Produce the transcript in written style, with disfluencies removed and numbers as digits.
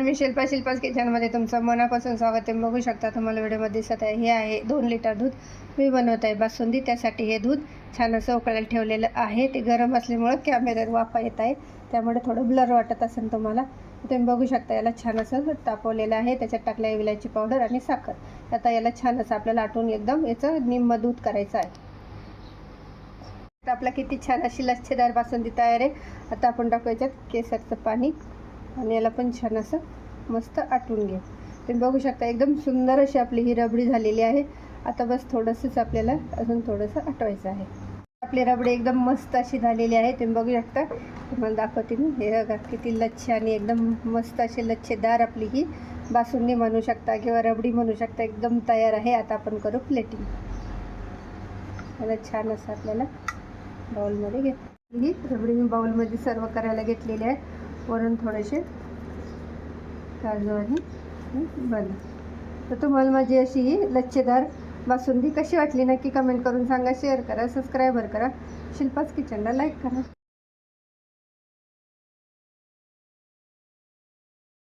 मी शिल्पास किचनमध्ये तुमचं मनापासून स्वागत आहे. बघू शकता तुम्हाला व्हिडिओमध्ये दिसत आहे, हे आहे 2 लिटर दूध मी बनवत आहे बासुंदी. त्यासाठी हे दूध छान असं उकळायला ठेवलेलं आहे. ते गरम असल्यामुळं कॅमेऱ्यावर वाफा येत आहे, त्यामुळे थोडं ब्लर वाटत असेल तुम्हाला. तुम्ही बघू शकता याला छान असं तापवलेलं आहे. त्याच्यात टाकल्या विलायची पावडर आणि साखर. आता याला छान असं आपल्याला आटून एकदम याचं निम्म दूध करायचं आहे. आता आपला किती छान अशी लच्छेदार बासुंदी तयार आहे. आता आपण टाकू याच्यात केसरचं पाणी आणि याला पण छान असं मस्त आटून घेऊ. तुम्ही बघू शकता एकदम सुंदर अशी आपली ही रबडी झालेली आहे. आता बस थोडंसंच आपल्याला अजून थोडंसं आटवायचं आहे. आपली रबडी एकदम मस्त अशी झालेली आहे. तुम्ही बघू शकता, तुम्हाला दाखवते मी. हे बघा किती लच्छे आणि एकदम मस्त अशी लच्छेदार आपली ही बासुंदी म्हणू शकता किंवा रबडी म्हणू शकता, एकदम तयार आहे. आता आपण करू प्लेटिंग. याला छान असं आपल्याला बाउलमध्ये घेतली ही रबडी मी बाउलमध्ये सर्व करायला घेतलेली आहे. वरून थोडेसे काजू आणि बदाम. तर तुम्हाला माझी अशी ही लच्छेदार बासुंदी कशी वाटली नक्की कमेंट करून सांगा. शेअर करा, सबस्क्राईबर करा, शिल्पास किचनला लाईक करा.